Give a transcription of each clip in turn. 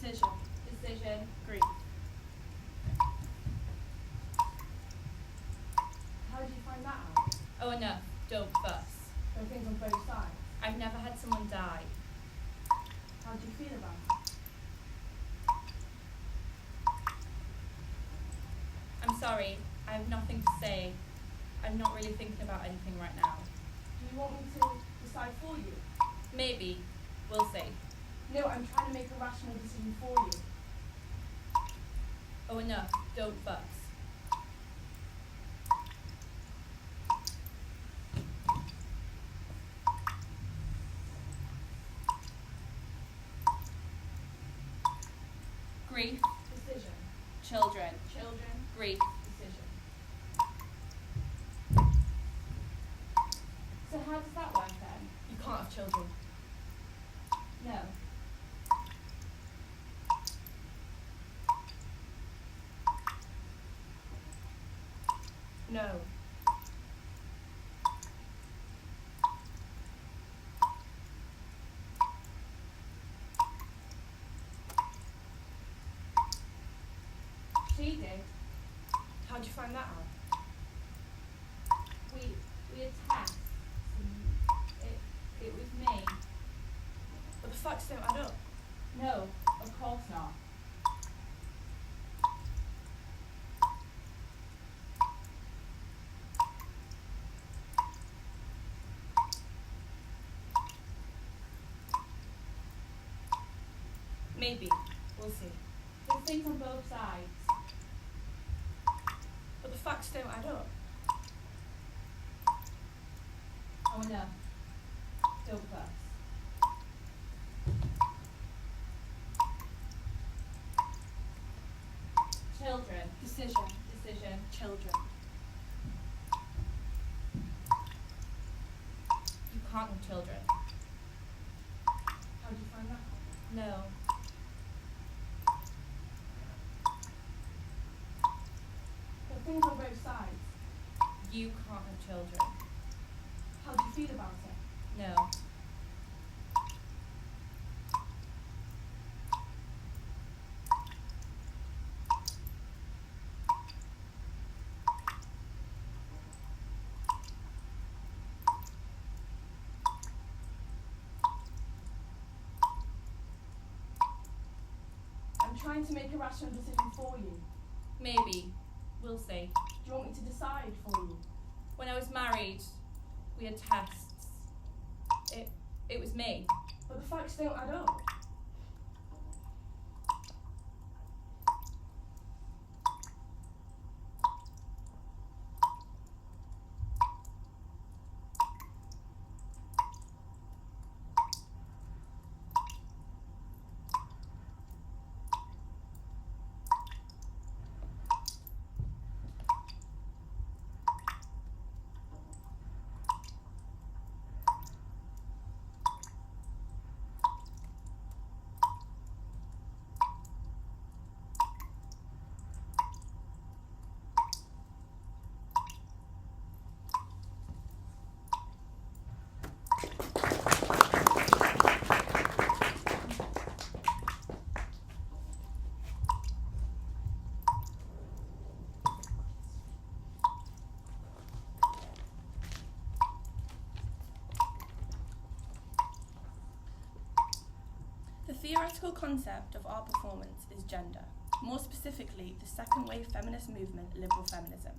Decision. Decision. Grief. How did you find that out? Oh, enough. Don't fuss. There are things on both sides. I've never had someone die. How do you feel about it? I'm sorry. I have nothing to say. I'm not really thinking about anything right now. Do you want me to decide for you? Maybe. We'll see. No, I'm trying to make a rational decision for you. Oh, enough. Don't fuss. Grief. Decision. Children. Children. Grief. Decision. So how does that work then? You can't have children. No. No. She did. How'd you find that out? We had tests. It was me. But the facts don't add up. No, of course not. Maybe. We'll see. There's things on both sides. But the facts don't add up. Oh no. Don't fuss. Children. Decision. Decision. Children. You can't have children. How do you find that out? No. There are things on both sides. You can't have children. How do you feel about it? No. I'm trying to make a rational decision for you. Maybe. We'll see. Do you want me to decide for you? When I was married, we had tests. It was me. But the facts don't add up. The theoretical concept of art performance is gender, more specifically the second wave feminist movement, liberal feminism.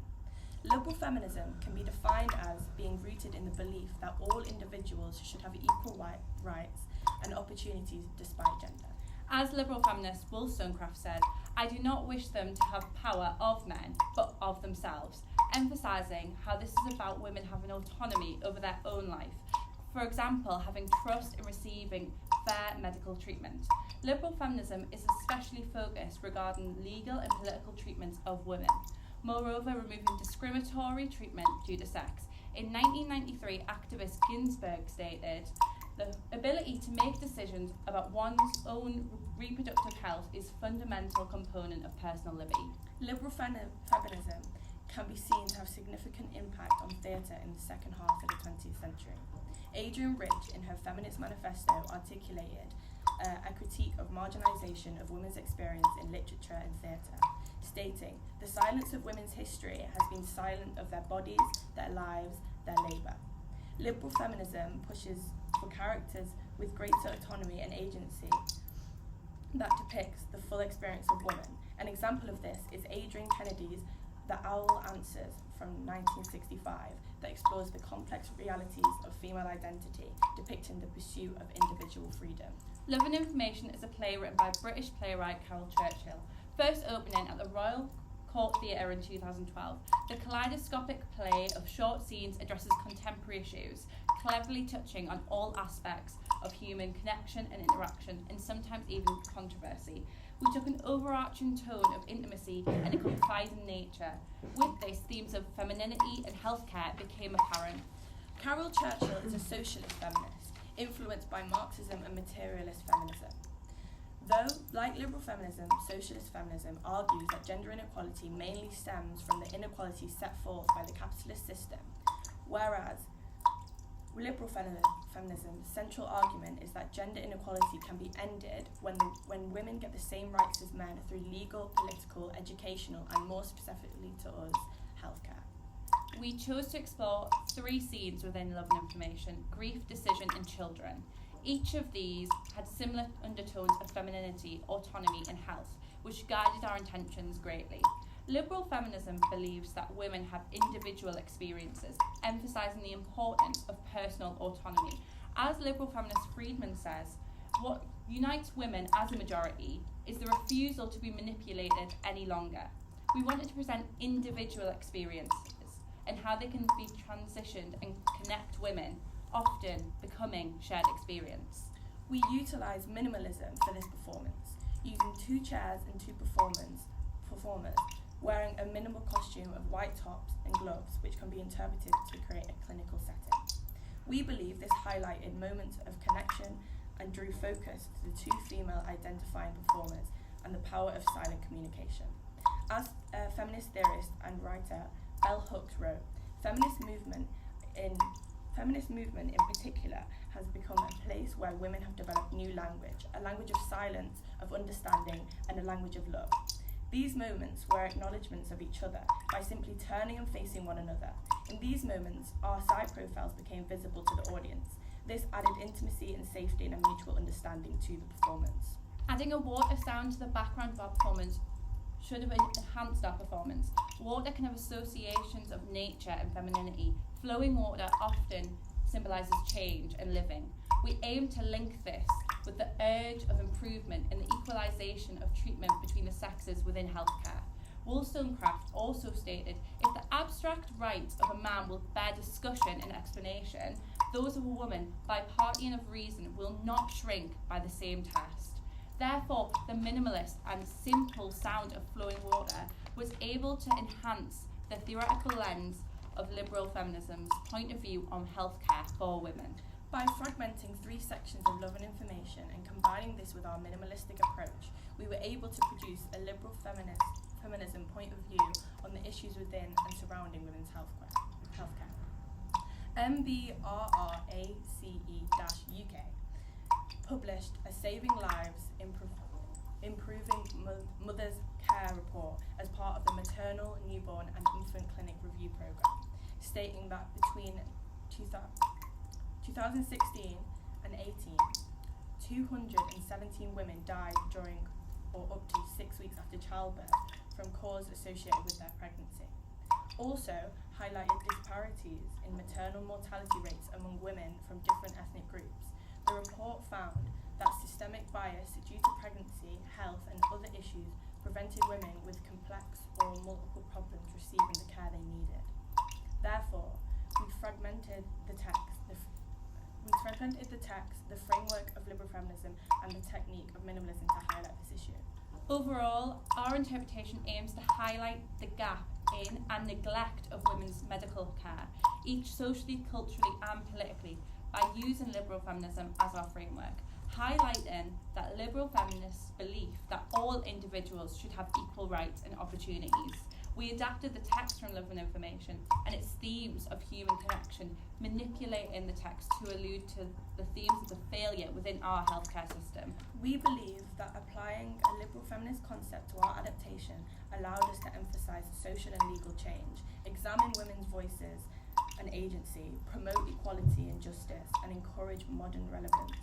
Liberal feminism can be defined as being rooted in the belief that all individuals should have equal rights and opportunities despite gender. As liberal feminist Wollstonecraft said, I do not wish them to have power of men, but of themselves, emphasising how this is about women having autonomy over their own life. For example, having trust in receiving fair medical treatment. Liberal feminism is especially focused regarding legal and political treatments of women. Moreover, removing discriminatory treatment due to sex. In 1993, activist Ginsburg stated, the ability to make decisions about one's own reproductive health is a fundamental component of personal liberty. Liberal feminism can be seen to have significant impact on theatre in the second half of the 20th century. Adrienne Rich, in her Feminist Manifesto, articulated a critique of marginalisation of women's experience in literature and theatre, stating, "The silence of women's history has been silent of their bodies, their lives, their labour." Liberal feminism pushes for characters with greater autonomy and agency that depicts the full experience of women. An example of this is Adrian Kennedy's The Owl Answers from 1965 that explores the complex realities of female identity, depicting the pursuit of individual freedom. Love and Information is a play written by British playwright Carol Churchill, first opening at the Royal Court Theatre in 2012. The kaleidoscopic play of short scenes addresses contemporary issues, cleverly touching on all aspects of human connection and interaction, and sometimes even controversy. We took an overarching tone of intimacy and a confiding nature. With this, themes of femininity and healthcare became apparent. Carol Churchill is a socialist feminist, influenced by Marxism and materialist feminism. Though, like liberal feminism, socialist feminism argues that gender inequality mainly stems from the inequalities set forth by the capitalist system, whereas liberal feminism's central argument is that gender inequality can be ended when women get the same rights as men through legal, political, educational, and more specifically to us, healthcare. We chose to explore 3 scenes within Love and Information: grief, decision, and children. Each of these had similar undertones of femininity, autonomy, and health, which guided our intentions greatly. Liberal feminism believes that women have individual experiences, emphasising the importance of personal autonomy. As liberal feminist Friedman says, what unites women as a majority is the refusal to be manipulated any longer. We wanted to present individual experiences and how they can be transitioned and connect women, often becoming shared experience. We utilised minimalism for this performance, using 2 chairs and 2 performers wearing a minimal costume of white tops and gloves, which can be interpreted to create a clinical setting. We believe this highlighted moments of connection and drew focus to the 2 female identifying performers and the power of silent communication. As a feminist theorist and writer, Bell Hooks wrote, Feminist movement in particular has become a place where women have developed new language, a language of silence, of understanding, and a language of love. These moments were acknowledgements of each other by simply turning and facing one another. In these moments, our side profiles became visible to the audience. This added intimacy and safety and a mutual understanding to the performance. Adding a water sound to the background of our performance should have enhanced our performance. Water can have associations of nature and femininity. Flowing water often symbolises change and living. We aim to link this with the urge of improvement and the equalisation of treatment between the sexes within healthcare. Wollstonecraft also stated, if the abstract rights of a man will bear discussion and explanation, those of a woman, by party and of reason, will not shrink by the same test. Therefore, the minimalist and simple sound of flowing water was able to enhance the theoretical lens of liberal feminism's point of view on healthcare for women. By fragmenting 3 sections of Love and Information and combining this with our minimalistic approach, we were able to produce a liberal feminism point of view on the issues within and surrounding women's healthcare. MBRRACE-UK published a Saving Lives, Improving Mothers' Care report as part of the Maternal, Newborn and Infant Clinic Review Programme, stating that between 2016 and 18, 217 women died during or up to 6 weeks after childbirth from cause associated with their pregnancy. Also highlighted disparities in maternal mortality rates among women from different ethnic groups. The report found that systemic bias due to pregnancy, health and other issues prevented women with complex or multiple problems receiving the care they needed. Therefore, we fragmented the text, the framework of liberal feminism and the technique of minimalism to highlight this issue. Overall, our interpretation aims to highlight the gap in and neglect of women's medical care, each socially, culturally and politically, by using liberal feminism as our framework, highlighting that liberal feminists' belief that all individuals should have equal rights and opportunities. We adapted the text from Love and Information and its themes of human connection, manipulating the text to allude to the themes of the failure within our healthcare system. We believe that applying a liberal feminist concept to our adaptation allowed us to emphasise social and legal change, examine women's voices and agency, promote equality and justice, and encourage modern relevance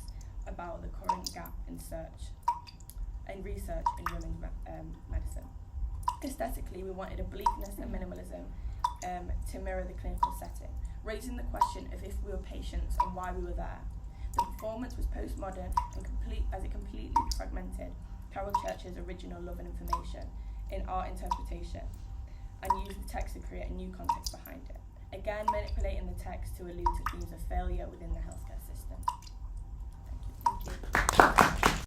about the current gap in research in women's medicine. Aesthetically, we wanted a bleakness and minimalism to mirror the clinical setting, raising the question of if we were patients and why we were there. The performance was postmodern and completely fragmented Carol Church's original Love and Information in art interpretation, and used the text to create a new context behind it. Again, manipulating the text to allude to themes of failure within the healthcare